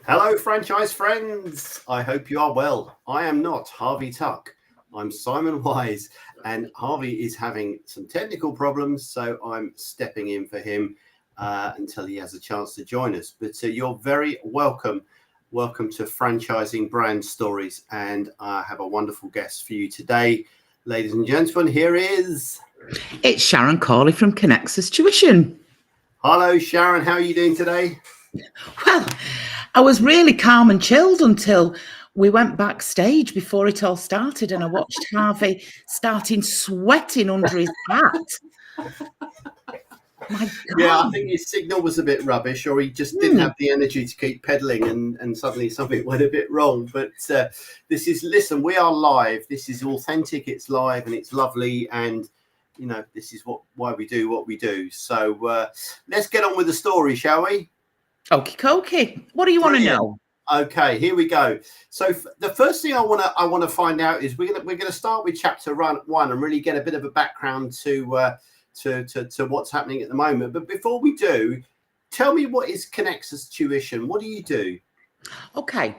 Hello, franchise friends. I hope you are well. I am not Harvey Tuck. I'm Simon Wise, and Harvey is having some technical problems, so I'm stepping in for him until he has a chance to join us. But you're very welcome. Welcome to Franchising Brand Stories, and I have a wonderful guest for you today. Ladies and gentlemen, here is... It's Sharon Cawley from Conexus Tuition. Hello, Sharon. How are you doing today? Well, I was really calm and chilled until we went backstage before it all started, and I watched Harvey starting sweating under his hat. My God. Yeah, I think his signal was a bit rubbish, or he just didn't have the energy to keep pedaling, and suddenly something went a bit wrong. But listen, we are live. This is authentic, it's live, and it's lovely. And, you know, this is why we do what we do. So let's get on with the story, shall we? Okie dokie. What do you want to know? Okay, here we go. So the first thing I want to find out is we're gonna start with chapter 1 and really get a bit of a background to what's happening at the moment. But before we do, tell me, what is Conexus Tuition? What do you do? Okay.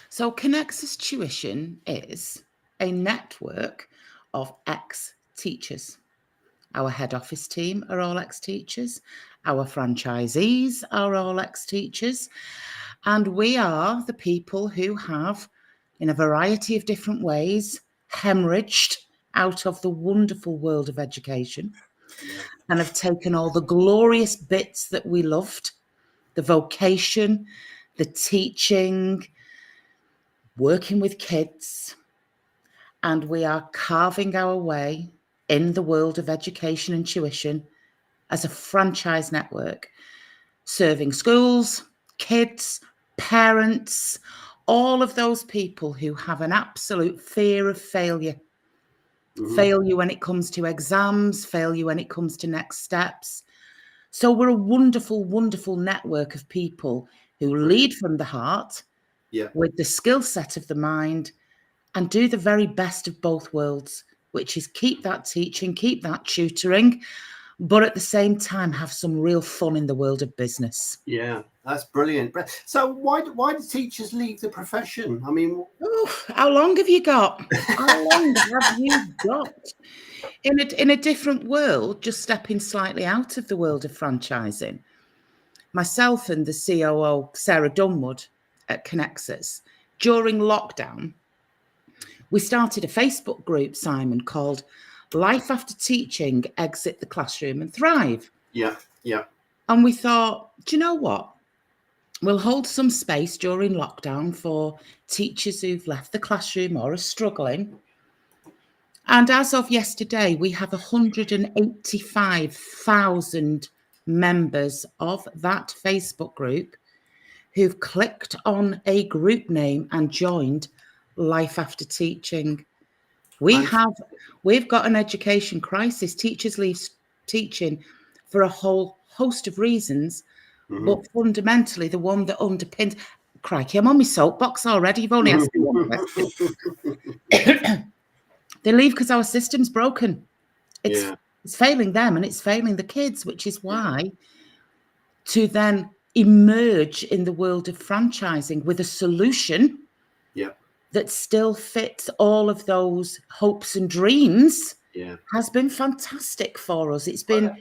So Conexus Tuition is a network of ex-teachers. Our head office team are all ex-teachers. Our franchisees are all ex-teachers. And we are the people who have, in a variety of different ways, hemorrhaged out of the wonderful world of education and have taken all the glorious bits that we loved, the vocation, the teaching, working with kids, and we are carving our way in the world of education and tuition as a franchise network, serving schools, kids, parents, all of those people who have an absolute fear of failure. Mm-hmm. Failure when it comes to exams, failure when it comes to next steps. So we're a wonderful, wonderful network of people who lead from the heart, with the skill set of the mind, and do the very best of both worlds, which is keep that teaching, keep that tutoring, but at the same time have some real fun in the world of business. Yeah, that's brilliant. So why do teachers leave the profession? I mean, how long have you got? How long have you got? In a different world, just stepping slightly out of the world of franchising, myself and the COO, Sarah Dunwood at Conexus, during lockdown, we started a Facebook group, Simon, called Life After Teaching, Exit the Classroom and Thrive. Yeah. And we thought, do you know what? We'll hold some space during lockdown for teachers who've left the classroom or are struggling. And as of yesterday, we have 185,000 members of that Facebook group who've clicked on a group name and joined Life After Teaching. We've got an education crisis. Teachers leave teaching for a whole host of reasons, but fundamentally the one that underpins... Crikey, I'm on my soapbox already. You've only asked me one question. They leave because our system's broken. It's failing them and it's failing the kids, which is why to then emerge in the world of franchising with a solution that still fits all of those hopes and dreams has been fantastic for us. It's been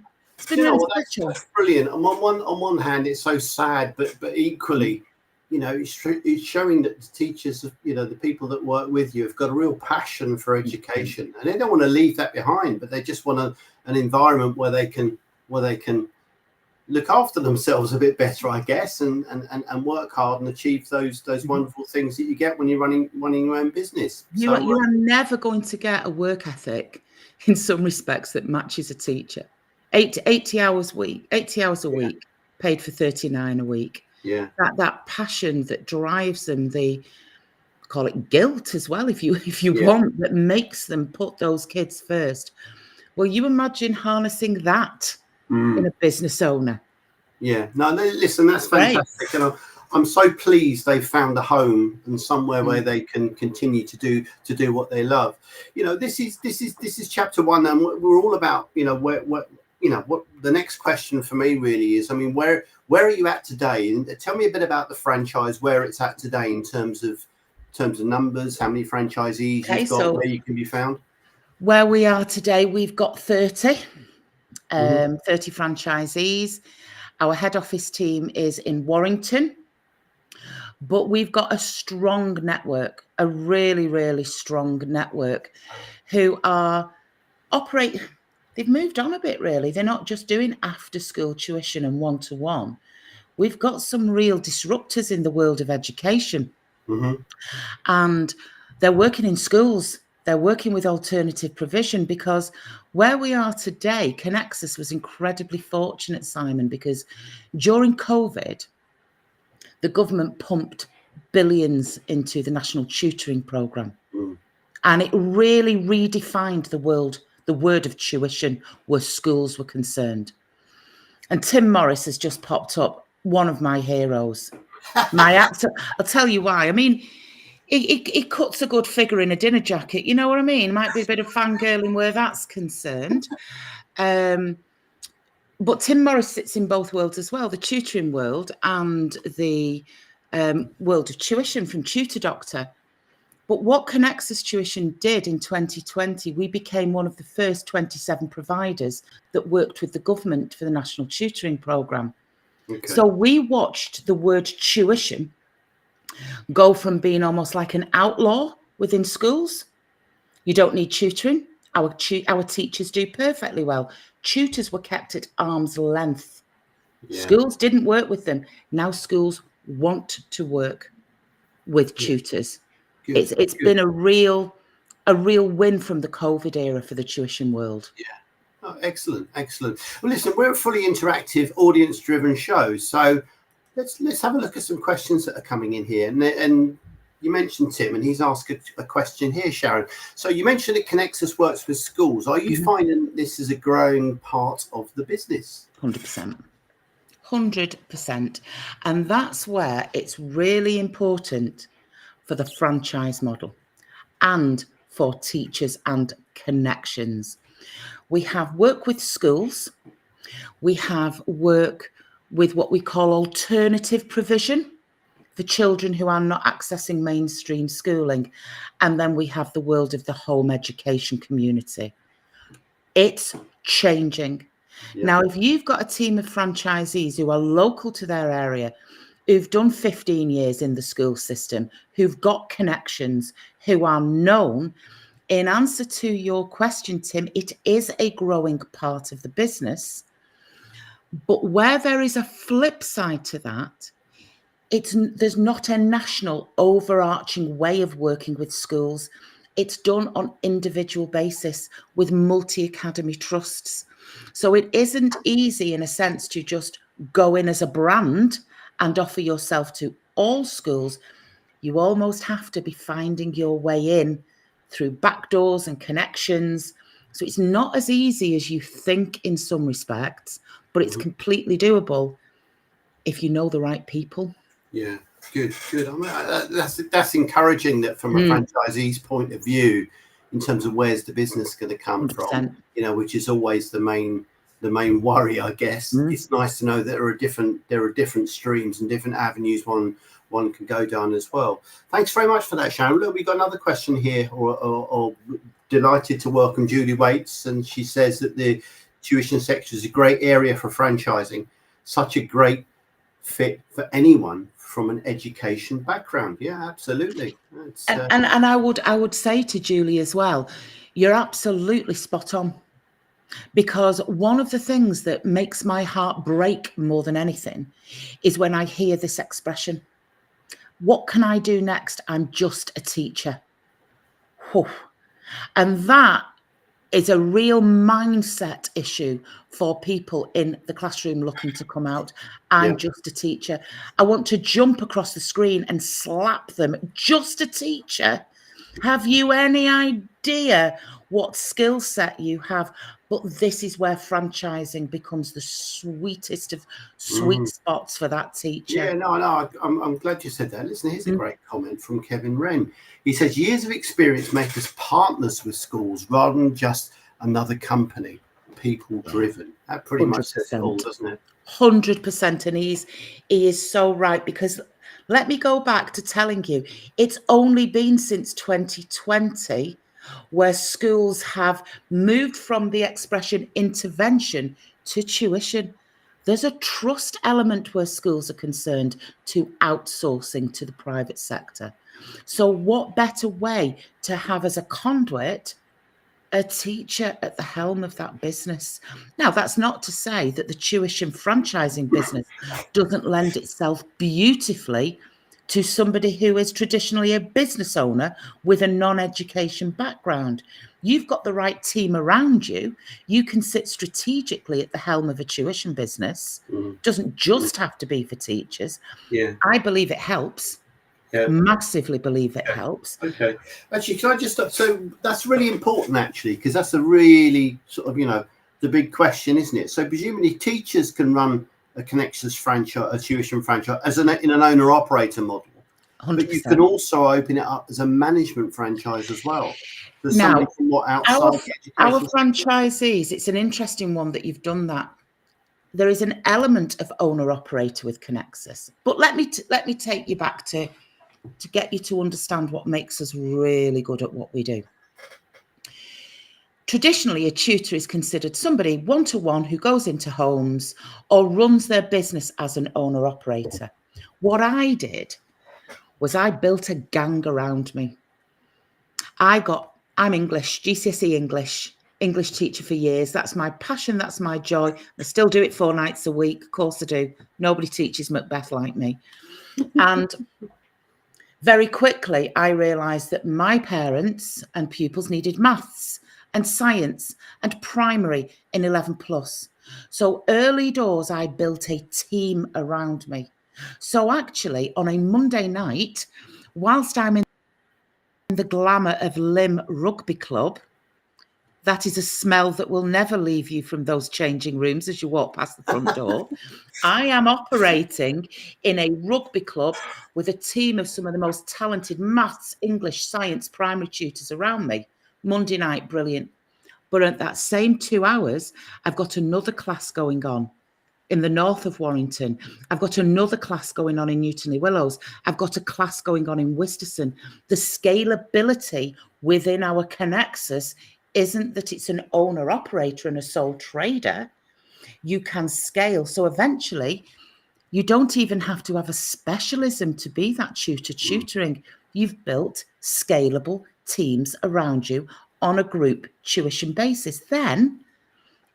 really special. That's brilliant. On one hand, it's so sad, but equally, you know, it's showing that the teachers, you know, the people that work with you have got a real passion for education, and they don't want to leave that behind, but they just want an environment where they can look after themselves a bit better, I guess, and work hard and achieve those wonderful things that you get when you're running your own business. You are never going to get a work ethic in some respects that matches a teacher. 80 hours a week, paid for 39 a week. Yeah. That passion that drives them, call it guilt as well, if you want, that makes them put those kids first. Well, you imagine harnessing that in a business owner. Yeah, no, listen, that's fantastic. And I'm so pleased they've found a home and somewhere where they can continue to do what they love. You know, this is chapter 1, and we're all about, you know, what the next question for me really is, I mean, where Where are you at today? And tell me a bit about the franchise, where it's at today in terms of numbers, how many franchisees you've got, where you can be found. Where we are today, we've got 30 franchisees. Our head office team is in Warrington, but we've got a strong network, a really, really strong network who are operate. They've moved on a bit, really. They're not just doing after school tuition and one-to-one. We've got some real disruptors in the world of education. And they're working in schools. They're working with alternative provision, because where we are today, Conexus was incredibly fortunate, Simon, because during COVID, the government pumped billions into the National Tutoring Programme. And it really redefined the word of tuition where schools were concerned. And Tim Morris has just popped up, one of my heroes. My actor, I'll tell you why. I mean, he cuts a good figure in a dinner jacket. You know what I mean? Might be a bit of fangirling where that's concerned. But Tim Morris sits in both worlds as well, the tutoring world and the world of tuition from Tutor Doctor. But what Conexus Tuition did in 2020, we became one of the first 27 providers that worked with the government for the National Tutoring Programme. Okay. So we watched the word tuition go from being almost like an outlaw within schools. You don't need tutoring. Our teachers do perfectly well. Tutors were kept at arm's length. Yeah. Schools didn't work with them. Now schools want to work with tutors. Good. It's been a real win from the COVID era for the tuition world. Yeah. Oh, excellent. Well, listen, we're a fully interactive, audience-driven show, so let's have a look at some questions that are coming in here. And you mentioned Tim, and he's asked a question here, Sharon. So you mentioned that Conexus works with schools. Are you finding this is a growing part of the business? 100%. 100%. And that's where it's really important for the franchise model and for teachers and connections. We have work with schools. We have work with what we call alternative provision for children who are not accessing mainstream schooling. And then we have the world of the home education community. It's changing. Yeah. Now, if you've got a team of franchisees who are local to their area, who've done 15 years in the school system, who've got connections, who are known, in answer to your question, Tim, it is a growing part of the business. But where there is a flip side to that, there's not a national overarching way of working with schools. It's done on individual basis with multi-academy trusts. So it isn't easy in a sense to just go in as a brand and offer yourself to all schools. You almost have to be finding your way in through back doors and connections. So it's not as easy as you think in some respects, but it's completely doable if you know the right people. Yeah, good. I mean, that's encouraging that from a franchisee's point of view, in terms of where's the business going to come 100%. from, which is always the main worry, I guess. It's nice to know that there are different streams and different avenues one can go down as well. Thanks very much for that, Sharon. Look, we've got another question here, or delighted to welcome Julie Waits, and she says that the tuition sector is a great area for franchising, such a great fit for anyone from an education background. Yeah, absolutely. And I would say to Julie as well, you're absolutely spot on. Because one of the things that makes my heart break more than anything is when I hear this expression, what can I do next? I'm just a teacher. Whew. And that is a real mindset issue for people in the classroom looking to come out. I'm just a teacher. I want to jump across the screen and slap them. Just a teacher. Have you any idea what skill set you have? But this is where franchising becomes the sweetest of sweet spots for that teacher. Yeah, no, I'm glad you said that. Listen, here's a great comment from Kevin Wren. He says, years of experience make us partners with schools rather than just another company, people driven. That pretty 100%. Much says it all, doesn't it? 100%. And he is so right, because let me go back to telling you, it's only been since 2020 where schools have moved from the expression intervention to tuition. There's a trust element where schools are concerned to outsourcing to the private sector. So what better way to have as a conduit a teacher at the helm of that business? Now, that's not to say that the tuition franchising business doesn't lend itself beautifully to somebody who is traditionally a business owner with a non-education background. You've got the right team around you. You can sit strategically at the helm of a tuition business. Doesn't just have to be for teachers. Yeah. I believe it helps. Yeah. Massively believe it helps. Okay. Actually, can I just so that's really important, actually, because that's a really sort of, you know, the big question, isn't it? So presumably teachers can run a Conexus franchise, a tuition franchise, as in an owner operator model. 100%. But you can also open it up as a management franchise as well. There's Now, somebody from outside our franchisees, it's an interesting one that you've done that. There is an element of owner operator with Conexus, but let me take you back to get you to understand what makes us really good at what we do. Traditionally, a tutor is considered somebody one-to-one who goes into homes or runs their business as an owner operator. What I did was I built a gang around me. I'm English, GCSE English teacher for years. That's my passion. That's my joy. I still do it 4 nights a week. Of course I do. Nobody teaches Macbeth like me. And very quickly, I realised that my parents and pupils needed maths and science and primary in 11 plus. So early doors, I built a team around me. So actually, on a Monday night, whilst I'm in the glamour of Lim Rugby Club, that is a smell that will never leave you from those changing rooms as you walk past the front door. I am operating in a rugby club with a team of some of the most talented maths, English, science, primary tutors around me. Monday night, brilliant. But at that same 2 hours, I've got another class going on in the north of Warrington. I've got another class going on in Newtonley Willows. I've got a class going on in Worcestershire. The scalability within our Conexus isn't that it's an owner operator and a sole trader. You can scale. So eventually, you don't even have to have a specialism to be that tutor tutoring. You've built scalable teams around you on a group tuition basis. Then,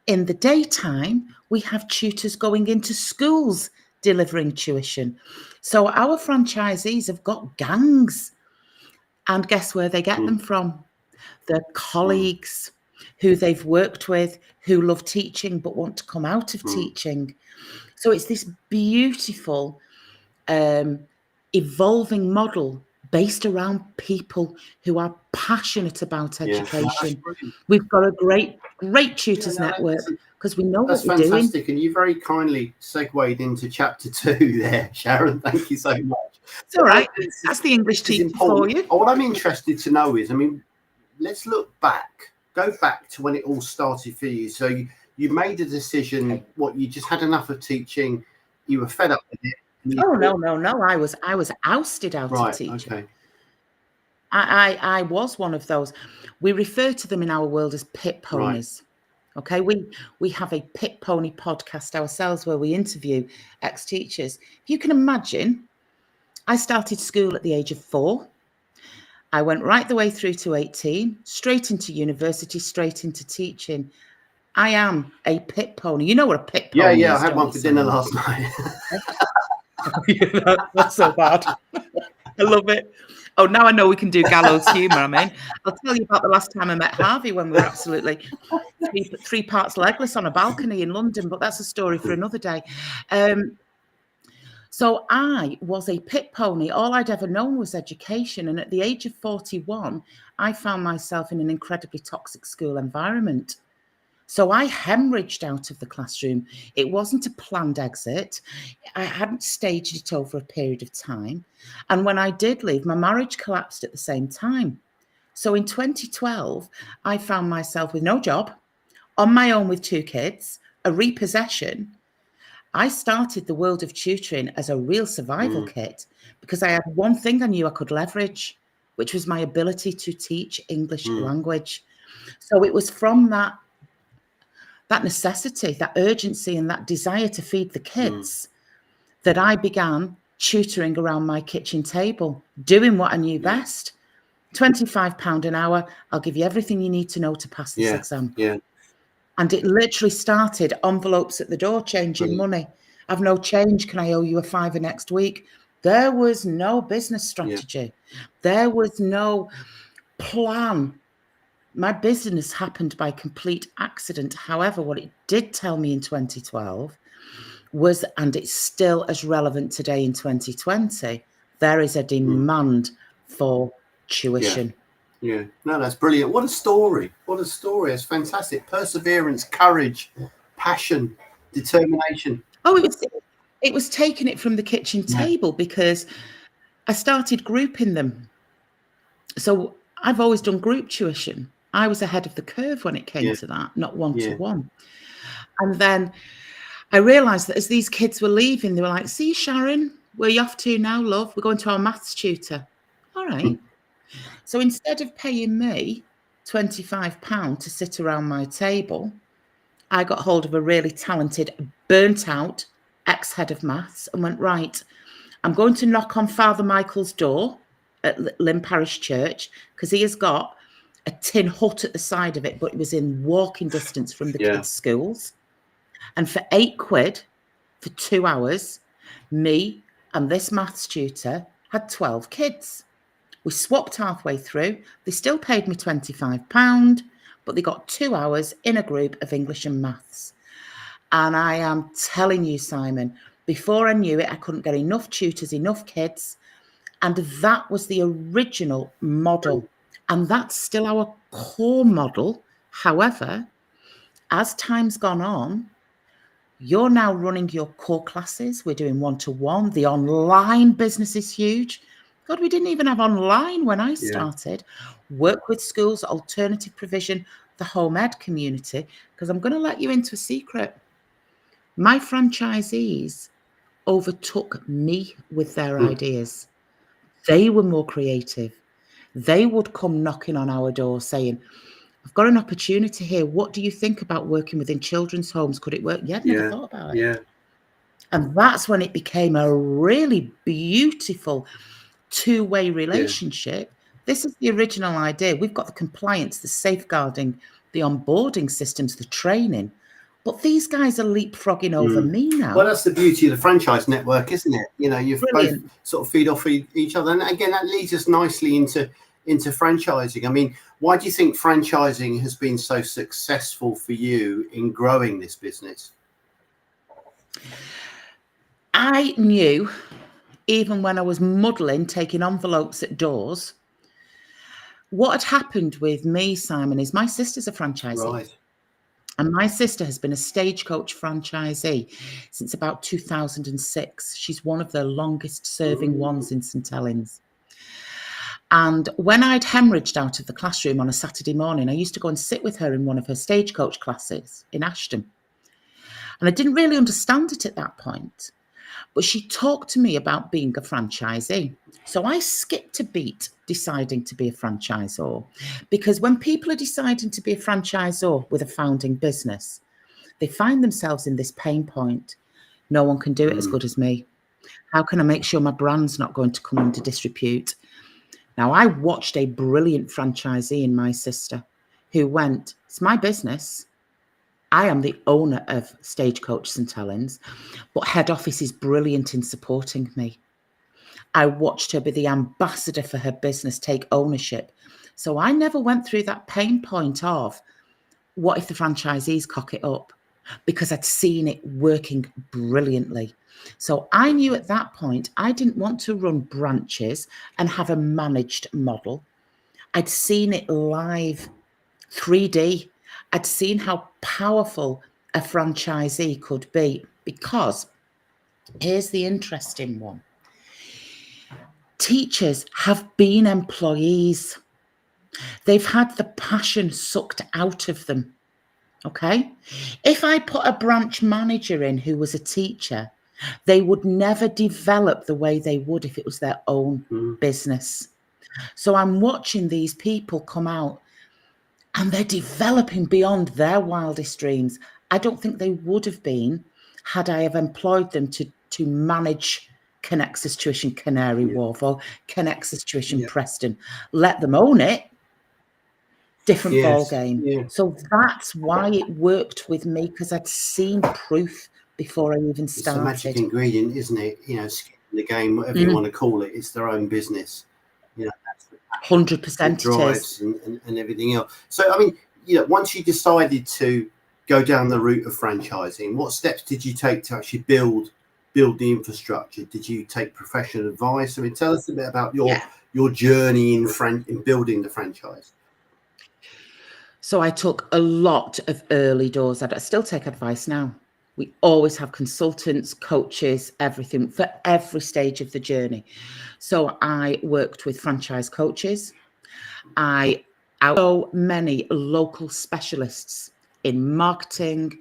in the daytime, we have tutors going into schools delivering tuition. So our franchisees have got gangs. And guess where they get them from? Their colleagues who they've worked with, who love teaching but want to come out of teaching. So it's this beautiful evolving model based around people who are passionate about education. We've got a great tutors network because we know what we're doing. That's fantastic. And you very kindly segued into chapter 2 there, Sharon. Thank you so much. It's all right. That's the English teacher for you. What I'm interested to know is, I mean, let's go back to when it all started for you. So you made a decision, you just had enough of teaching, you were fed up with it. Oh, no. I was ousted out of teaching. Okay. I was one of those. We refer to them in our world as pit ponies. Right. Okay, we have a pit pony podcast ourselves where we interview ex-teachers. If you can imagine, I started school at the age of 4. I went right the way through to 18, straight into university, straight into teaching. I am a pit pony. You know what a pit pony is? Yeah, I had one for dinner last night. That's so bad. I love it. Oh, now I know we can do gallows humour. I mean, I'll tell you about the last time I met Harvey when we were absolutely 3 parts legless on a balcony in London, but that's a story for another day. So I was a pit pony. All I'd ever known was education. And at the age of 41, I found myself in an incredibly toxic school environment. So I hemorrhaged out of the classroom. It wasn't a planned exit. I hadn't staged it over a period of time. And when I did leave, my marriage collapsed at the same time. So in 2012, I found myself with no job, on my own with 2 kids, a repossession. I started the world of tutoring as a real survival kit because I had one thing I knew I could leverage, which was my ability to teach English language. So it was from that necessity, that urgency, and that desire to feed the kids that I began tutoring around my kitchen table, doing what I knew best. £25 an hour, I'll give you everything you need to know to pass this exam. Yeah. And it literally started envelopes at the door, changing money. I've no change. Can I owe you a fiver next week? There was no business strategy. There was no plan. My business happened by complete accident. However, what it did tell me in 2012 was, and it's still as relevant today in 2020, there is a demand for tuition. Yeah, no, that's brilliant. What a story. What a story. It's fantastic. Perseverance, courage, passion, determination. Oh, it was taking it from the kitchen table because I started grouping them. So I've always done group tuition. I was ahead of the curve when it came to that, not one-to-one. And then I realised that as these kids were leaving, they were like, see, Sharon, where are you off to now, love? We're going to our maths tutor. All right. So instead of paying me £25 to sit around my table, I got hold of a really talented, burnt out ex-head of maths and went, right, I'm going to knock on Father Michael's door at Lynn Parish Church because he has got a tin hut at the side of it, but it was in walking distance from the kids' schools. And for £8 for 2 hours, me and this maths tutor had 12 kids. We swapped halfway through. They still paid me £25, but they got 2 hours in a group of English and maths. And I am telling you, Simon, before I knew it, I couldn't get enough tutors, enough kids. And that was the original model. And that's still our core model. However, as time's gone on, you're now running your core classes. We're doing one-to-one. The online business is huge. God, we didn't even have online when I started. Work with schools, alternative provision, the home ed community. Because I'm going to let you into a secret. My franchisees overtook me with their ideas. They were more creative. They would come knocking on our door saying, I've got an opportunity here. What do you think about working within children's homes? Could it work? Yeah, I'd never thought about it. Yeah. And that's when it became a really beautiful two-way relationship. This is the original idea. We've got the compliance, the safeguarding, the onboarding systems, the training. But these guys are leapfrogging over me now. Well, that's the beauty of the franchise network, isn't it? You know, you've both sort of feed off each other. And again, that leads us nicely into franchising. I mean, why do you think franchising has been so successful for you in growing this business? I knew, even when I was muddling, taking envelopes at doors, what had happened with me, Simon, is my sister's a franchisee. Right. And my sister has been a Stagecoach franchisee since about 2006. She's one of the longest serving ones in St Helens. And when I'd hemorrhaged out of the classroom on a Saturday morning, I used to go and sit with her in one of her Stagecoach classes in Ashton. And I didn't really understand it at that point. But she talked to me about being a franchisee. So I skipped a beat deciding to be a franchisor, because when people are deciding to be a franchisor with a founding business, they find themselves in this pain point. No one can do it as good as me. How can I make sure my brand's not going to come under disrepute? Now, I watched a brilliant franchisee in my sister who went, it's my business. I am the owner of Stagecoach St Helens, but head office is brilliant in supporting me. I watched her be the ambassador for her business, take ownership. So I never went through that pain point of, what if the franchisees cock it up? Because I'd seen it working brilliantly. So I knew at that point, I didn't want to run branches and have a managed model. I'd seen it live, 3D. I'd seen how powerful a franchisee could be, because here's the interesting one. Teachers have been employees. They've had the passion sucked out of them. Okay. If I put a branch manager in who was a teacher, they would never develop the way they would if it was their own business. So I'm watching these people come out and they're developing beyond their wildest dreams. I don't think they would have been had I have employed them to manage Conexus Tuition Canary Wharf or Conexus Tuition Preston. Let them own it. Different ball game. Yeah. So that's why it worked with me, because I'd seen proof before I even started. It's the magic ingredient, isn't it? You know, skin in the game, whatever you want to call it, it's their own business. You know, that's the 100% drives and everything else. So, I mean, you know, once you decided to go down the route of franchising, what steps did you take to actually build the infrastructure? Did you take professional advice? I mean, tell us a bit about your journey in building the franchise. So I took a lot of early doors. I still take advice now. We always have consultants, coaches, everything for every stage of the journey. So I worked with franchise coaches. I so many local specialists in marketing,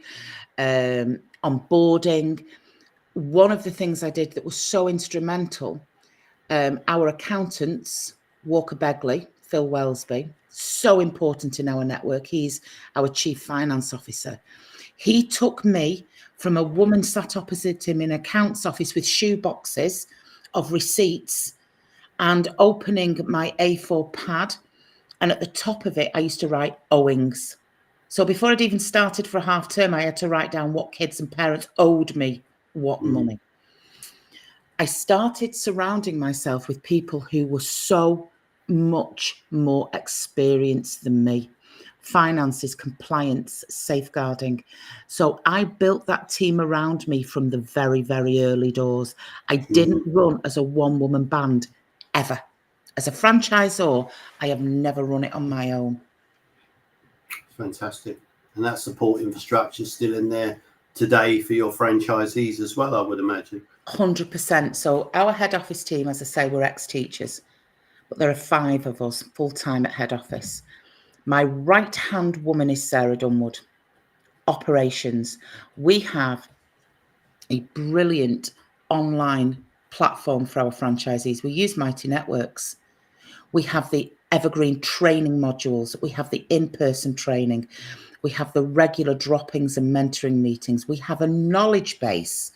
onboarding. One of the things I did that was so instrumental, our accountants, Walker Begley, Phil Wellesby, so important in our network. He's our chief finance officer. He took me from a woman sat opposite him in an accounts office with shoe boxes of receipts and opening my A4 pad. And at the top of it, I used to write owings. So before I'd even started for a half term, I had to write down what kids and parents owed me what money. I started surrounding myself with people who were so much more experienced than me. Finances, compliance, safeguarding. So I built that team around me from the very, very early doors. I didn't run as a one-woman band ever. As a franchisor, I have never run it on my own. Fantastic. And that support infrastructure is still in there today for your franchisees as well, I would imagine. 100%. So our head office team, as I say, we're ex-teachers, but there are 5 of us full-time at head office. My right-hand woman is Sarah Dunwood. Operations. We have a brilliant online platform for our franchisees. We use Mighty Networks. We have the evergreen training modules. We have the in-person training. We have the regular droppings and mentoring meetings. We have a knowledge base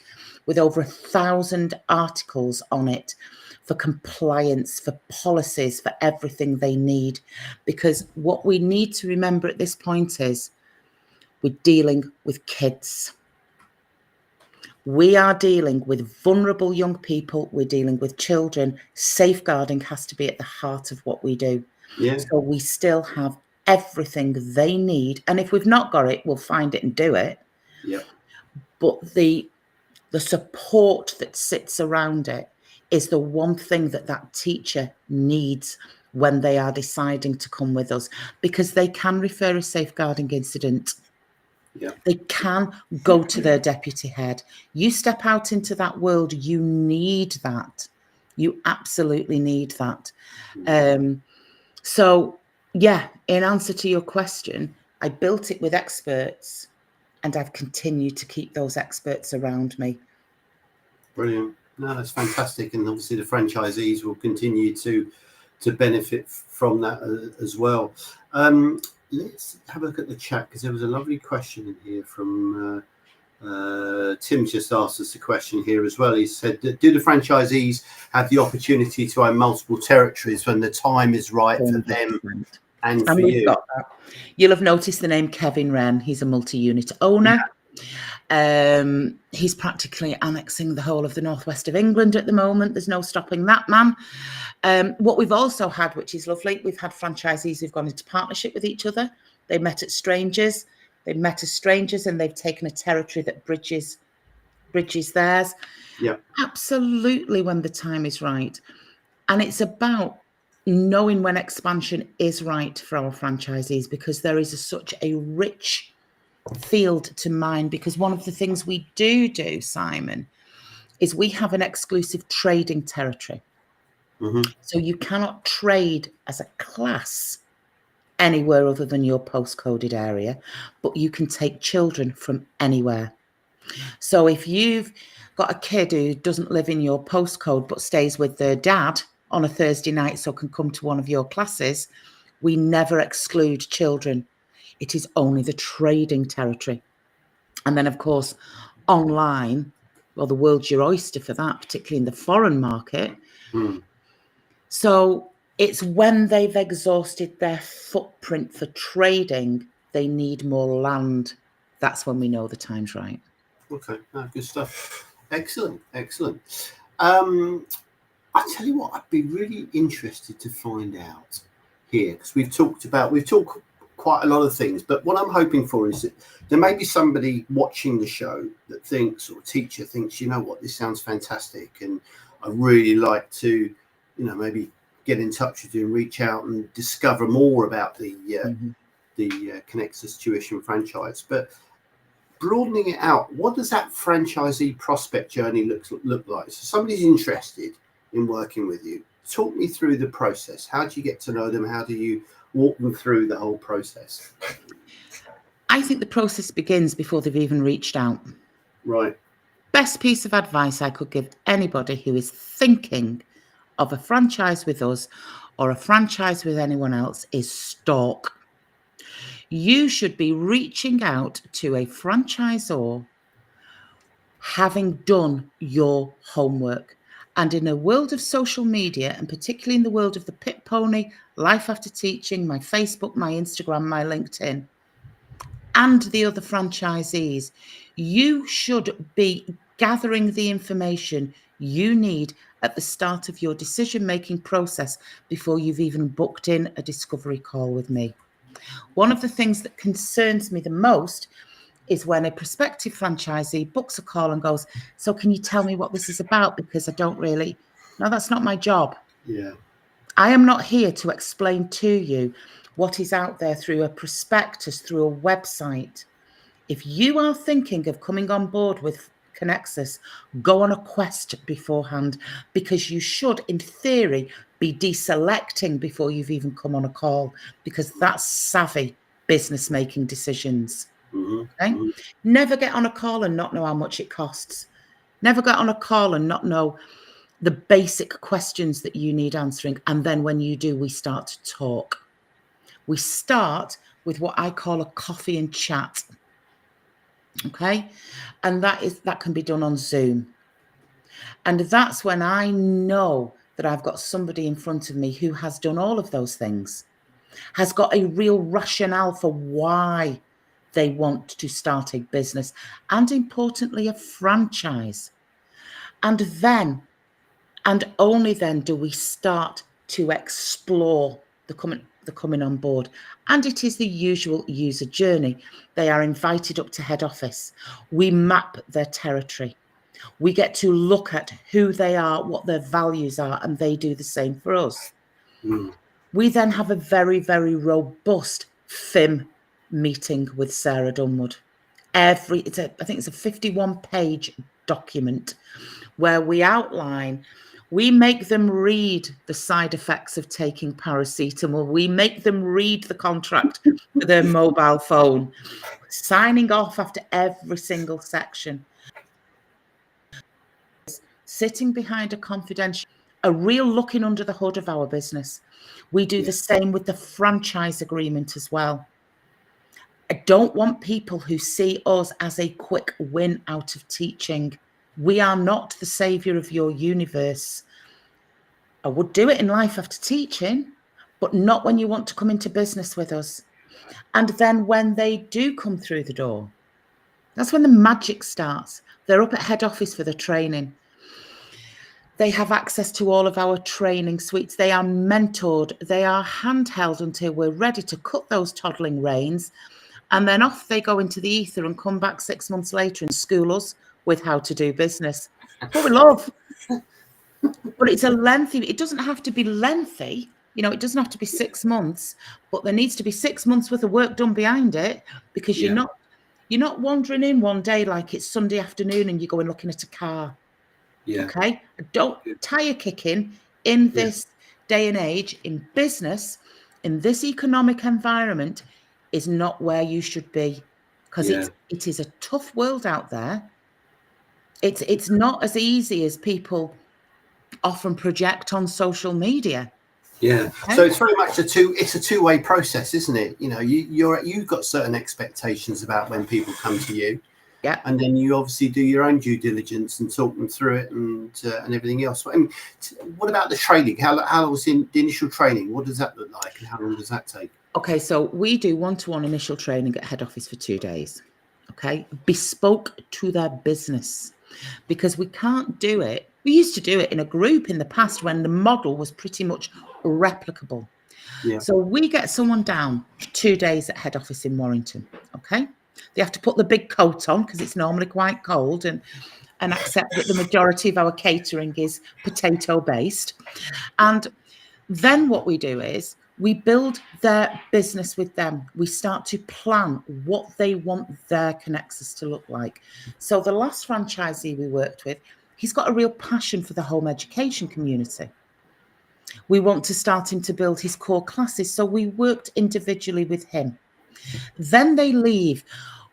with over 1,000 articles on it for compliance, for policies, for everything they need. Because what we need to remember at this point is we're dealing with kids. We are dealing with vulnerable young people. We're dealing with children. Safeguarding has to be at the heart of what we do. Yeah. So we still have everything they need. And if we've not got it, we'll find it and do it. Yeah. But the support that sits around it is the one thing that teacher needs when they are deciding to come with us, because they can refer a safeguarding incident. Yeah. They can go to their deputy head. You step out into that world, you need that. You absolutely need that. So, yeah, in answer to your question, I built it with experts and I've continued to keep those experts around me. Brilliant. No, that's fantastic. And obviously the franchisees will continue to benefit from that as well. Let's have a look at the chat, because there was a lovely question in here from Tim. Just asked us a question here as well. He said, do the franchisees have the opportunity to own multiple territories when the time is right for them and for you? Got that. You'll have noticed the name Kevin Wren. He's a multi-unit owner. He's practically annexing the whole of the northwest of England at the moment. There's no stopping that man. What we've also had, which is lovely, we've had franchisees who've gone into partnership with each other. They met as strangers and they've taken a territory that bridges theirs. Yeah, absolutely, when the time is right. And it's about knowing when expansion is right for our franchisees, because there is such a rich field to mine. Because one of the things we do, Simon, is we have an exclusive trading territory. So you cannot trade as a class anywhere other than your postcoded area, but you can take children from anywhere. So if you've got a kid who doesn't live in your postcode but stays with their dad on a Thursday night so can come to one of your classes, we never exclude children. It is only the trading territory. And then, of course, online, well, the world's your oyster for that, particularly in the foreign market. So it's when they've exhausted their footprint for trading, they need more land. That's when we know the time's right. Okay, good stuff. Excellent. I tell you what, I'd be really interested to find out here, because we've talked quite a lot of things, but what I'm hoping for is that there may be somebody watching the show that thinks, or a teacher thinks, you know what, this sounds fantastic, and I really like to, maybe get in touch with you and reach out and discover more about the Conexus Tuition franchise. But broadening it out, what does that franchisee prospect journey look like? So somebody's interested in working with you. Talk me through the process. How do you get to know them? How do you walk them through the whole process? I think the process begins before they've even reached out. Right. Best piece of advice I could give anybody who is thinking of a franchise with us or a franchise with anyone else is stalk. You should be reaching out to a franchisor having done your homework. And in a world of social media, and particularly in the world of the Pit Pony, Life After Teaching, my Facebook, my Instagram, my LinkedIn, and the other franchisees, you should be gathering the information you need at the start of your decision-making process before you've even booked in a discovery call with me. One of the things that concerns me the most is when a prospective franchisee books a call and goes, so can you tell me what this is about? Because I don't really, no, that's not my job. Yeah. I am not here to explain to you what is out there through a prospectus, through a website. If you are thinking of coming on board with Conexus, go on a quest beforehand, because you should, in theory, be deselecting before you've even come on a call, because that's savvy business making decisions. Okay? Never get on a call and not know how much it costs. Never get on a call and not know the basic questions that you need answering. And then when you do, we start to talk. We start with what I call a coffee and chat. Okay? And that can be done on Zoom. And that's when I know that I've got somebody in front of me who has done all of those things, has got a real rationale for why they want to start a business, and importantly, a franchise. And then, and only then, do we start to explore the coming on board. And it is the usual user journey. They are invited up to head office. We map their territory. We get to look at who they are, what their values are, and they do the same for us. We then have a very, very robust FIM meeting with Sarah Dunwood. I think it's a 51-page document where we outline, we make them read the side effects of taking paracetamol. We make them read the contract for their mobile phone, signing off after every single section. Sitting behind a confidential, a real looking under the hood of our business. We do the same with the franchise agreement as well. I don't want people who see us as a quick win out of teaching. We are not the savior of your universe. I would do it in Life After Teaching, but not when you want to come into business with us. And then when they do come through the door, that's when the magic starts. They're up at head office for the training. They have access to all of our training suites. They are mentored. They are handheld until we're ready to cut those toddling reins. And then off they go into the ether and come back 6 months later and school us with how to do business. That's what we love. But it's it doesn't have to be lengthy. It doesn't have to be 6 months, but there needs to be 6 months worth of work done behind it, because you're not wandering in one day like it's Sunday afternoon and you're going looking at a car. Yeah. Okay. Don't tire kicking in this day and age in business in this economic environment is not where you should be, because it is a tough world out there. It's not as easy as people often project on social media. Yeah. Okay? So it's very much it's a two-way process, isn't it? You know, you've got certain expectations about when people come to you. Yeah. And then you obviously do your own due diligence and talk them through it and everything else. I mean, what about the training? How was the initial training? What does that look like, and how long does that take? Okay, so we do one-to-one initial training at head office for 2 days. Okay, bespoke to their business, because we can't do it. We used to do it in a group in the past when the model was pretty much replicable. Yeah. So we get someone down 2 days at head office in Warrington. Okay, they have to put the big coat on because it's normally quite cold, and accept that the majority of our catering is potato based. And then what we do is we build their business with them. We start to plan what they want their Conexus to look like. So the last franchisee we worked with, he's got a real passion for the home education community. We want to start him to build his core classes. So we worked individually with him. Then they leave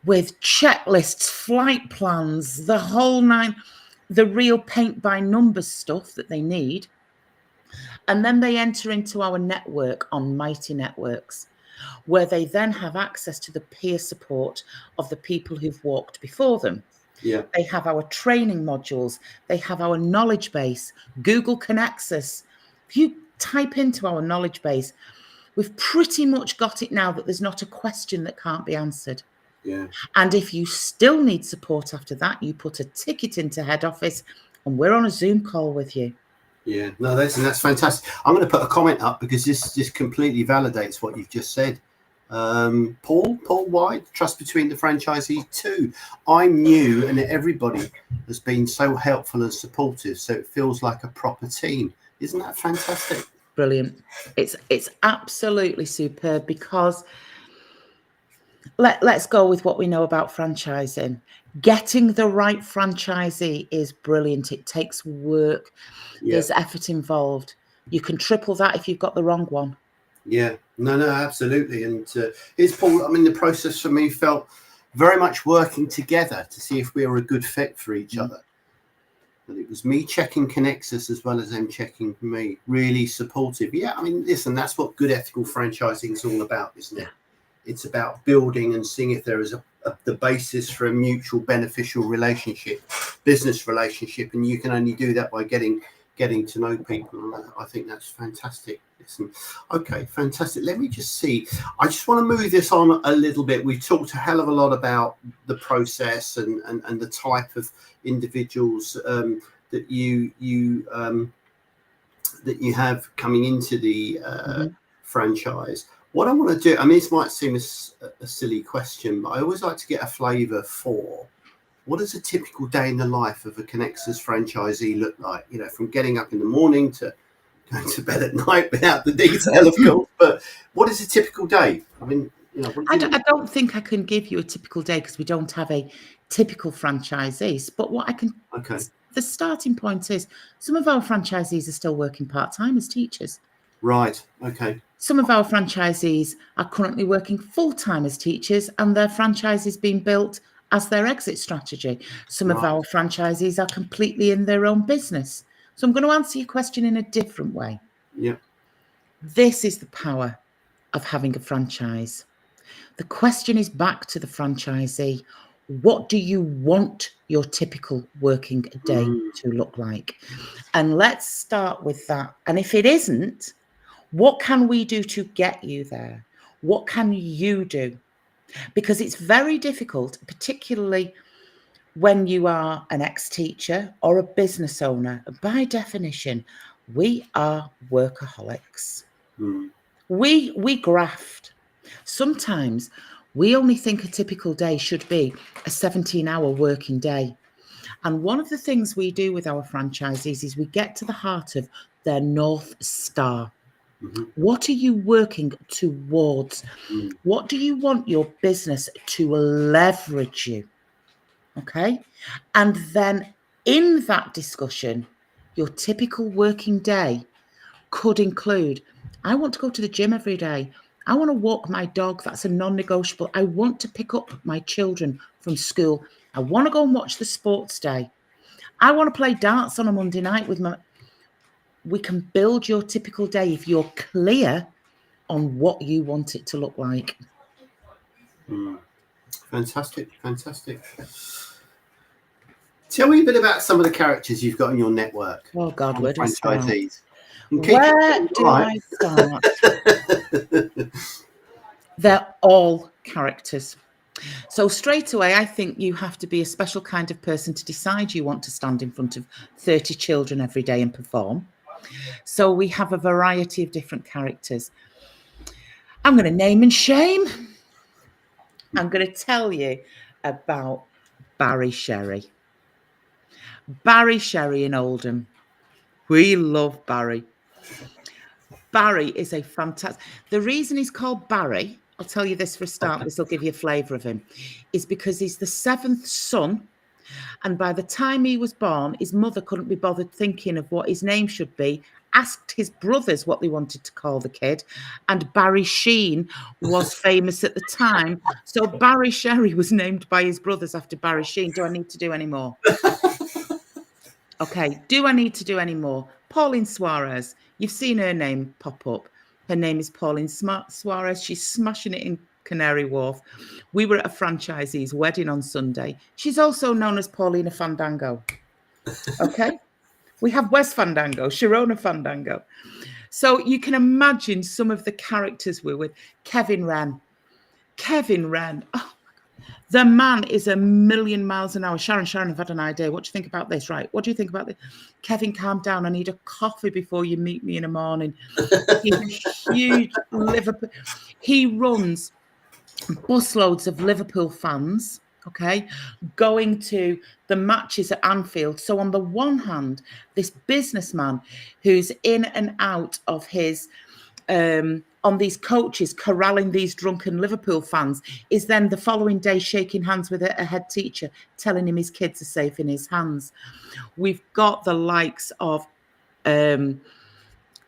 with checklists, flight plans, the whole nine, the real paint by numbers stuff that they need. And then they enter into our network on Mighty Networks, where they then have access to the peer support of the people who've walked before them. Yeah. They have our training modules. They have our knowledge base, Google Conexus. If you type into our knowledge base, we've pretty much got it now that there's not a question that can't be answered. Yeah. And if you still need support after that, you put a ticket into head office and we're on a Zoom call with you. Yeah, no, that's fantastic. I'm going to put a comment up because this just completely validates what you've just said. Paul White, trust between the franchisees too. I'm new and everybody has been so helpful and supportive, so it feels like a proper team. Isn't that fantastic? Brilliant. It's absolutely superb, because let's go with what we know about franchising. Getting the right franchisee is brilliant. It takes work. Yeah. There's effort involved. You can triple that if you've got the wrong one. Yeah, no, absolutely. And here's Paul. I mean, the process for me felt very much working together to see if we were a good fit for each other. And it was me checking Conexus as well as them checking me. Really supportive. Yeah, I mean, listen, that's what good ethical franchising is all about, isn't it? It's about building and seeing if there is the basis for a mutual beneficial relationship, business relationship, and you can only do that by getting to know people. And I think that's fantastic. Listen, okay, fantastic. Let me just see. I just want to move this on a little bit. We've talked a hell of a lot about the process and the type of individuals that you have coming into the franchise. What I want to do, I mean, this might seem a silly question, but I always like to get a flavour for what does a typical day in the life of a Conexus franchisee look like? You know, from getting up in the morning to going to bed at night, without the detail, of course. But what is a typical day? I mean, you know, I don't think I can give you a typical day because we don't have a typical franchisees. But what I can, the starting point is some of our franchisees are still working part-time as teachers. Right. Okay. Some of our franchisees are currently working full-time as teachers, and their franchise is being built as their exit strategy. Some of our franchisees are completely in their own business. So I'm going to answer your question in a different way. Yeah. This is the power of having a franchise. The question is back to the franchisee. What do you want your typical working day to look like? And let's start with that. And if it isn't, what can we do to get you there? What can you do? Because it's very difficult, particularly when you are an ex-teacher or a business owner. By definition, we are workaholics. We graft. Sometimes we only think a typical day should be a 17-hour working day. And one of the things we do with our franchisees is we get to the heart of their North Star. What are you working towards? What do you want your business to leverage you? Okay. And then in that discussion, your typical working day could include I want to go to the gym every day. I want to walk my dog. That's a non-negotiable. I want to pick up my children from school. I want to go and watch the sports day. I want to play darts on a Monday night with my... We can build your typical day if you're clear on what you want it to look like. Fantastic. Tell me a bit about some of the characters you've got in your network. Oh God, where do I start? Where do I start? They're all characters. So straight away, I think you have to be a special kind of person to decide you want to stand in front of 30 children every day and perform. So we have a variety of different characters. I'm going to name and shame. I'm going to tell you about Barry Sherry. Barry Sherry in Oldham. We love Barry. Barry is a fantastic... The reason he's called Barry, I'll tell you this for a start, this will give you a flavour of him, is because he's the 7th son. And by the time he was born, his mother couldn't be bothered thinking of what his name should be, asked his brothers what they wanted to call the kid, and Barry Sheen was famous at the time. So Barry Sherry was named by his brothers after Barry Sheen. Do I need to do any more? Okay, do I need to do any more? Pauline Suarez. You've seen her name pop up. Her name is Pauline Suarez. She's smashing it in Canary Wharf. We were at a franchisee's wedding on Sunday. She's also known as Paulina Fandango. Okay? We have Wes Fandango, Sharona Fandango. So you can imagine some of the characters we're with. Kevin Wren. Oh, the man is a million miles an hour. Sharon, I've had an idea. What do you think about this? Right. What do you think about this? Kevin, calm down. I need a coffee before you meet me in the morning. He's a huge Liverpool. He runs busloads of Liverpool fans, okay, going to the matches at Anfield. So on the one hand, this businessman who's in and out of his... on these coaches corralling these drunken Liverpool fans is then the following day shaking hands with a head teacher, telling him his kids are safe in his hands. We've got the likes of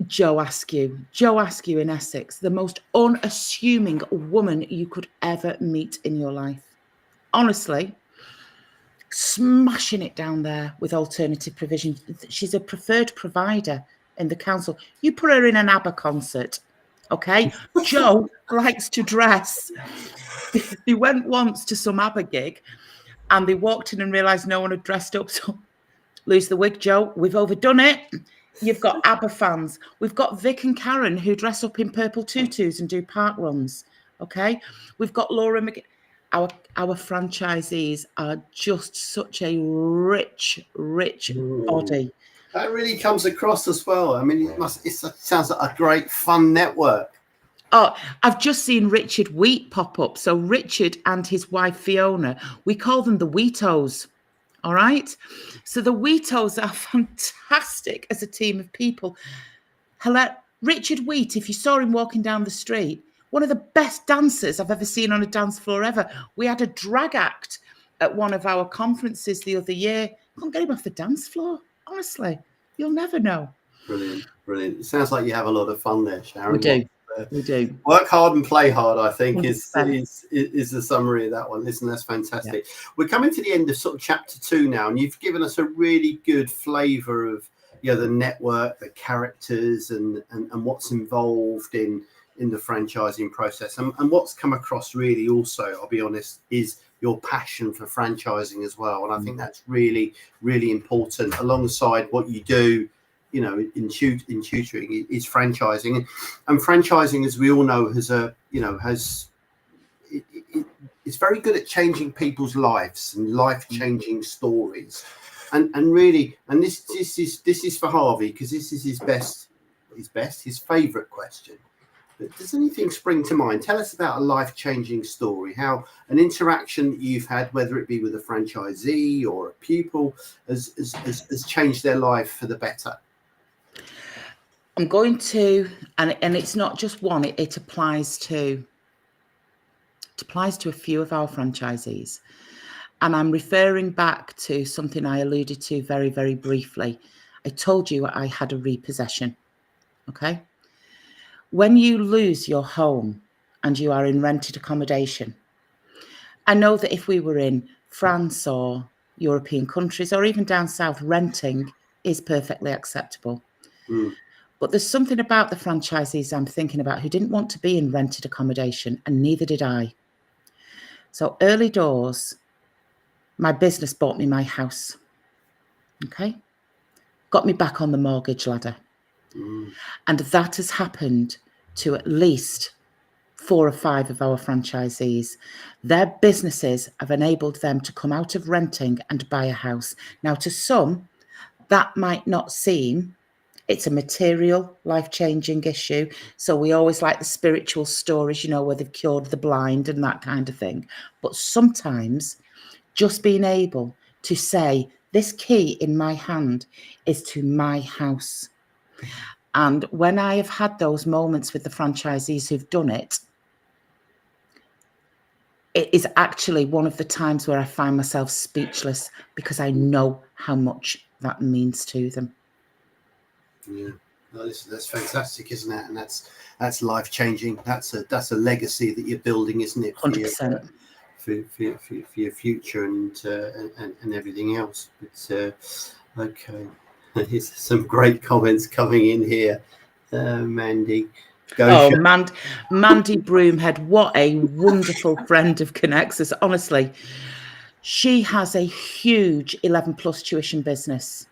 Joe Askew in Essex, the most unassuming woman you could ever meet in your life. Honestly, smashing it down there with alternative provision. She's a preferred provider in the council. You put her in an ABBA concert, okay? Joe likes to dress. They went once to some ABBA gig and they walked in and realised no one had dressed up. So lose the wig, Joe. We've overdone it. You've got ABBA fans. We've got Vic and Karen who dress up in purple tutus and do park runs, okay? We've got Laura McGinn. Our franchisees are just such a rich body. That really comes across as well. I mean, it sounds like a great fun network. Oh, I've just seen Richard Wheat pop up. So Richard and his wife Fiona, we call them the Wheatos. All right. So the Wheatos are fantastic as a team of people. Hello, Richard Wheat, if you saw him walking down the street, one of the best dancers I've ever seen on a dance floor ever. We had a drag act at one of our conferences the other year. Couldn't get him off the dance floor. Honestly, you'll never know. Brilliant. It sounds like you have a lot of fun there, Sharon. We do. Work hard and play hard, I think, is the summary of that one. Listen, that's fantastic. Yeah. We're coming to the end of sort of chapter 2 now, and you've given us a really good flavour of the network, the characters, and what's involved in the franchising process. And what's come across really also, I'll be honest, is your passion for franchising as well. And I think that's really, really important alongside what you do, in tutoring is franchising. And franchising, as we all know, it's very good at changing people's lives and life-changing stories. And really, and this is for Harvey, because this is his favourite question. But does anything spring to mind? Tell us about a life-changing story, how an interaction that you've had, whether it be with a franchisee or a pupil, has changed their life for the better. I'm going to, and it's not just one, it applies to a few of our franchisees. And I'm referring back to something I alluded to very, very briefly. I told you I had a repossession, okay? When you lose your home and you are in rented accommodation, I know that if we were in France or European countries or even down south, renting is perfectly acceptable. Mm. But there's something about the franchisees I'm thinking about who didn't want to be in rented accommodation, and neither did I. So early doors, my business bought me my house. Okay. Got me back on the mortgage ladder. Mm. And that has happened to at least 4 or 5 of our franchisees. Their businesses have enabled them to come out of renting and buy a house. Now, to some, that might not seem, it's a material, life-changing issue. So we always like the spiritual stories, where they've cured the blind and that kind of thing. But sometimes just being able to say, this key in my hand is to my house. And when I have had those moments with the franchisees who've done it, it is actually one of the times where I find myself speechless because I know how much that means to them. Yeah, no, that's fantastic, isn't it? And that's life changing. That's a legacy that you're building, isn't it? 100%. For your future and everything else. But okay, here's some great comments coming in here, Mandy. Mandy Broomhead, what a wonderful friend of Conexus. Honestly, she has a huge 11 plus tuition business,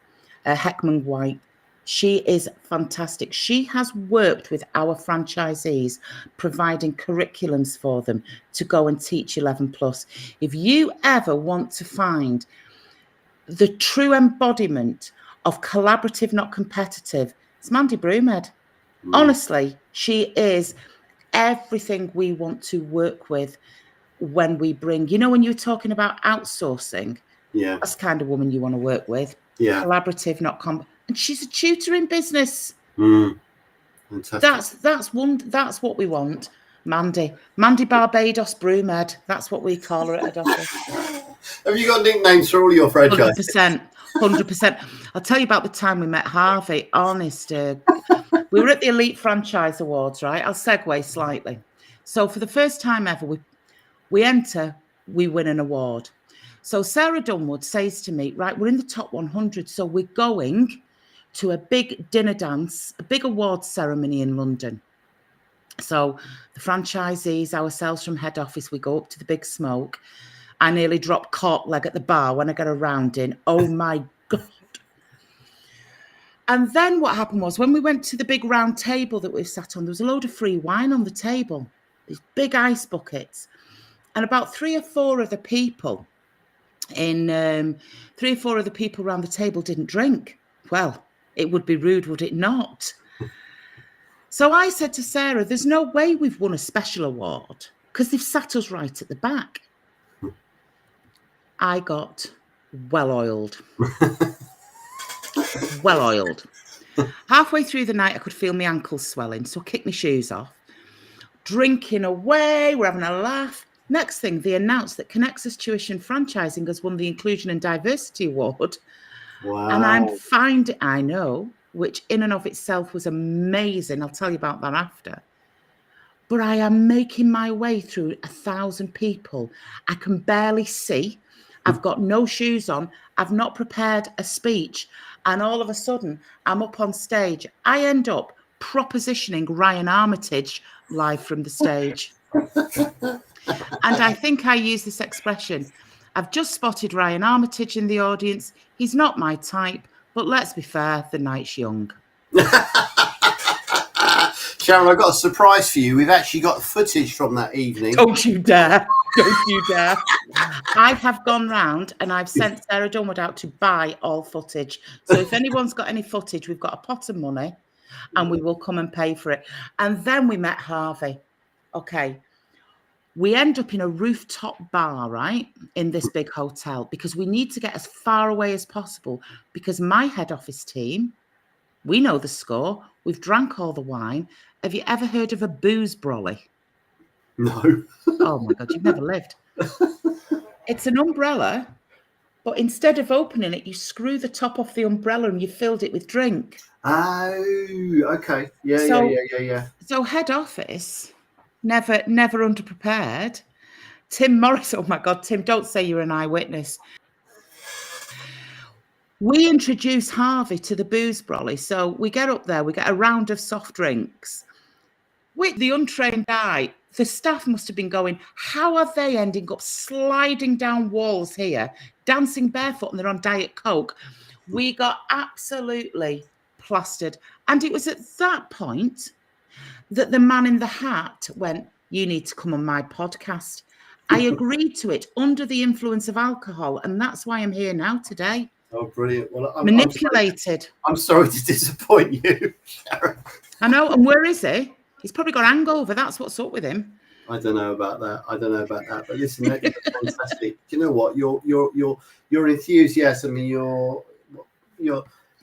Heckman White. She is fantastic. She has worked with our franchisees, providing curriculums for them to go and teach 11 plus. If you ever want to find the true embodiment of collaborative, not competitive, it's Mandy Broomhead. Honestly, she is everything we want to work with when we bring, when you're talking about outsourcing, that's the kind of woman you want to work with. Yeah. Collaborative, not and she's a tutor in business. Fantastic. That's what we want. Mandy Barbados Broomhead. That's what we call her at head office. Have you got nicknames for all your franchises? 100%. I'll tell you about the time we met Harvey. Honest, we were at the Elite Franchise Awards, right? I'll segue slightly. So for the first time ever, we enter, we win an award. So Sarah Dunwood says to me, right, we're in the top 100, so we're going to a big dinner dance, a big awards ceremony in London. So the franchisees, ourselves from head office, we go up to the big smoke. I nearly dropped cork leg at the bar when I got a round in. Oh my God. And then what happened was when we went to the big round table that we sat on, there was a load of free wine on the table, these big ice buckets. And about 3 or 4 of the people around the table didn't drink. Well, it would be rude, would it not? So I said to Sarah, there's no way we've won a special award because they've sat us right at the back. I got well-oiled. Well-oiled. Halfway through the night, I could feel my ankles swelling, so I kicked my shoes off. Drinking away, we're having a laugh. Next thing, they announced that Conexus Tuition Franchising has won the Inclusion and Diversity Award. Wow. And I know, which in and of itself was amazing. I'll tell you about that after. But I am making my way through 1,000 people. I can barely see. I've got no shoes on. I've not prepared a speech. And all of a sudden, I'm up on stage. I end up propositioning Ryan Armitage live from the stage. And I think I use this expression. I've just spotted Ryan Armitage in the audience. He's not my type, but let's be fair, the night's young. Sharon, I've got a surprise for you. We've actually got footage from that evening. Don't you dare. Don't you dare. I have gone round and I've sent Sarah Dunwood out to buy all footage. So if anyone's got any footage, we've got a pot of money and we will come and pay for it. And then we met Harvey. Okay. We end up in a rooftop bar, right, in this big hotel because we need to get as far away as possible because my head office team, we know the score. We've drank all the wine. Have you ever heard of a booze brolly? No. Oh, my God, you've never lived. It's an umbrella But instead of opening it, you screw the top off the umbrella and you filled it with drink. Oh, okay. Yeah. So head office, never underprepared. Tim Morris, oh my God, Tim, don't say you're an eyewitness. We introduce Harvey to the booze brolly. So we get up there, we get a round of soft drinks. With the untrained eye, the staff must have been going, how are they ending up sliding down walls here, dancing barefoot, and they're on Diet Coke? We got absolutely plastered. And it was at that point that the man in the hat went, you need to come on my podcast. I agreed to it under the influence of alcohol, and that's why I'm here now today. Oh, brilliant. Well, Manipulated. I'm sorry to disappoint you, Sharon. I know. And where is he? He's probably got hangover. That's what's up with him. I don't know about that. But listen, that's fantastic. Do you know what? Your enthusiasm and your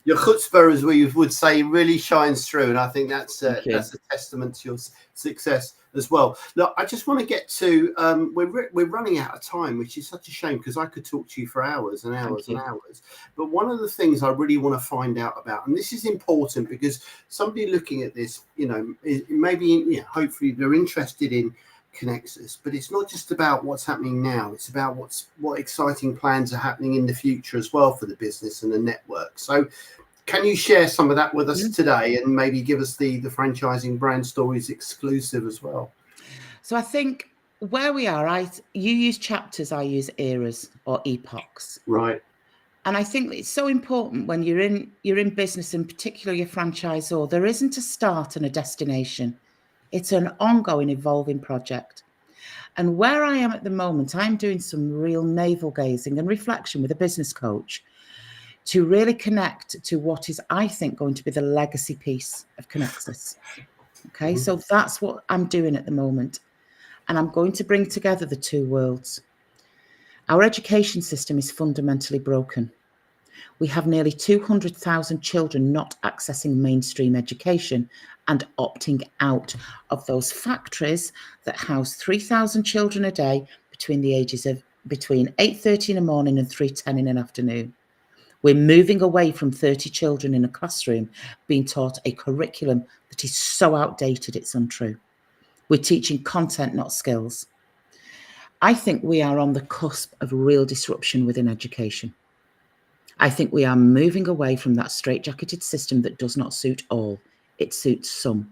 chutzpah, as we would say, really shines through, and I think that's a testament to your success as well. Look, I just want to get to we're running out of time, which is such a shame because I could talk to you for hours and hours and hours. But one of the things I really want to find out about, and this is important because somebody looking at this, hopefully they're interested in Conexus, but it's not just about what's happening now. It's about what exciting plans are happening in the future as well for the business and the network. So can you share some of that with us today and maybe give us the franchising brand stories exclusive as well? So I think where we are, you use chapters, I use eras or epochs. Right. And I think it's so important when you're in business, and particularly your franchisor, there isn't a start and a destination. It's an ongoing, evolving project. And where I am at the moment, I'm doing some real navel gazing and reflection with a business coach to really connect to what is, I think, going to be the legacy piece of Conexus. Okay, so that's what I'm doing at the moment. And I'm going to bring together the two worlds. Our education system is fundamentally broken. We have nearly 200,000 children not accessing mainstream education and opting out of those factories that house 3,000 children a day between the ages of between 8:30 in the morning and 3:10 in an afternoon. We're moving away from 30 children in a classroom being taught a curriculum that is so outdated it's untrue. We're teaching content, not skills. I think we are on the cusp of real disruption within education. I think we are moving away from that straitjacketed system that does not suit all. It suits some.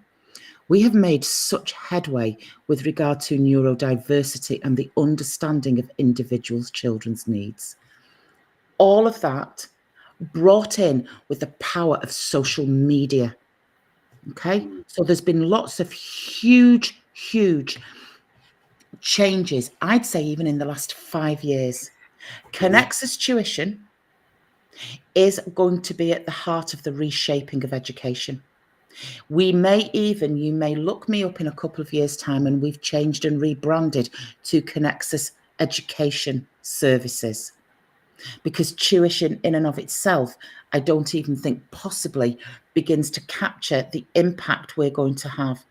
We have made such headway with regard to neurodiversity and the understanding of individuals' children's needs. All of that brought in with the power of social media. Okay, so there's been lots of huge changes, I'd say even in the last 5 years. Conexus Tuition is going to be at the heart of the reshaping of education. You may look me up in a couple of years' time and we've changed and rebranded to Conexus Education Services. Because tuition in and of itself, I don't even think possibly begins to capture the impact we're going to have.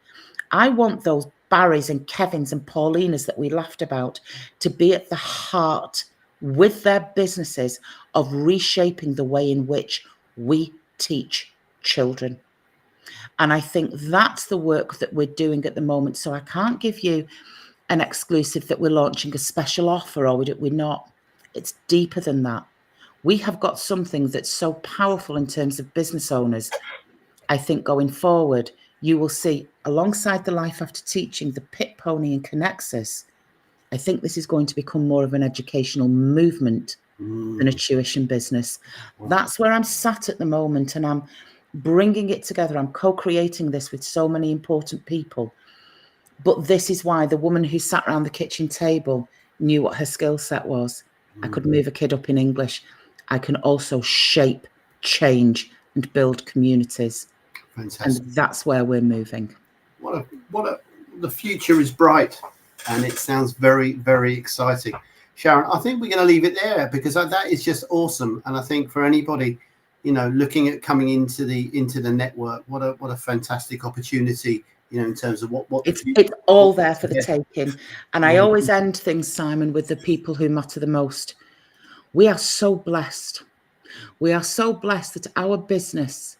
I want those Barrys and Kevins and Paulinas that we laughed about to be at the heart with their businesses of reshaping the way in which we teach children. And I think that's the work that we're doing at the moment. So I can't give you an exclusive that we're launching a special offer or we're not. It's deeper than that. We have got something that's so powerful in terms of business owners. I think going forward, you will see alongside the Life After Teaching, the Pit Pony and Conexus, I think this is going to become more of an educational movement than a tuition business. That's where I'm sat at the moment, and I'm bringing it together. I'm co-creating this with so many important people. But this is why the woman who sat around the kitchen table knew what her skill set was. I could move a kid up in English. I can also shape, change, and build communities. Fantastic. And that's where we're moving. The future is bright, and it sounds very, very exciting. Sharon, I think we're going to leave it there because that is just awesome. And I think for anybody, looking at coming into the network, what a fantastic opportunity, in terms of what it's all there for the taking. And I always end things, Simon, with the people who matter the most. We are so blessed. We are so blessed that our business,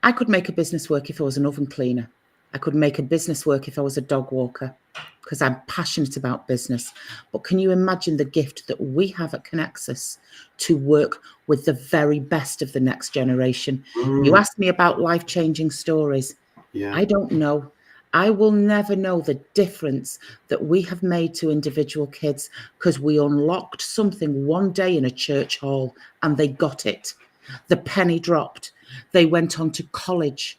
I could make a business work if I was an oven cleaner. I could make a business work if I was a dog walker, because I'm passionate about business. But can you imagine the gift that we have at Conexus to work with the very best of the next generation? You asked me about life-changing stories. Yeah. I don't know. I will never know the difference that we have made to individual kids, because we unlocked something one day in a church hall and they got it. The penny dropped. They went on to college,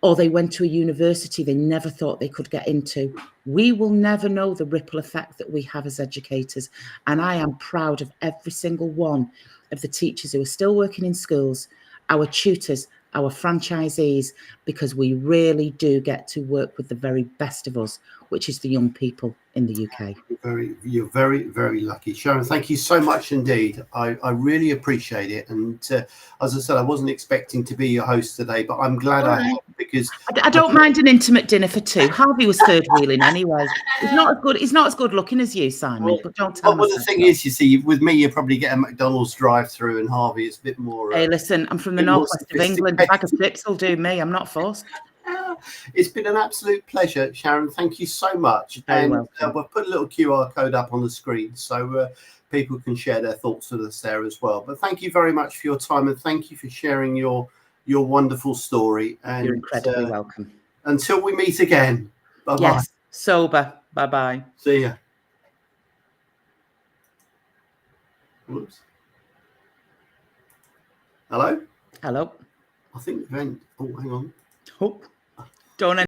or they went to a university they never thought they could get into. We will never know the ripple effect that we have as educators. And I am proud of every single one of the teachers who are still working in schools, our tutors, our franchisees, because we really do get to work with the very best of us, which is the young people in the UK. You're very, very lucky. Sharon, thank you so much indeed. I really appreciate it. And as I said, I wasn't expecting to be your host today, but I'm glad I have, because I don't mind an intimate dinner for two. Harvey was third wheeling anyway. He's not as good looking as you, Simon, but don't tell me. Well, the thing is, you see, with me, you probably get a McDonald's drive-through, and Harvey is a bit more. Hey, listen, I'm from the northwest of England. A bag of chips will do me. I'm not forced. It's been an absolute pleasure, Sharon. Thank you so much. Very and welcome. we'll put a little QR code up on the screen so people can share their thoughts with us there as well. But thank you very much for your time, and thank you for sharing your wonderful story. And you're incredibly welcome. Until we meet again. Bye-bye. Yes, sober. Bye-bye. See ya. Whoops. Hello? Hello. I think oh, hang on. Oh, don't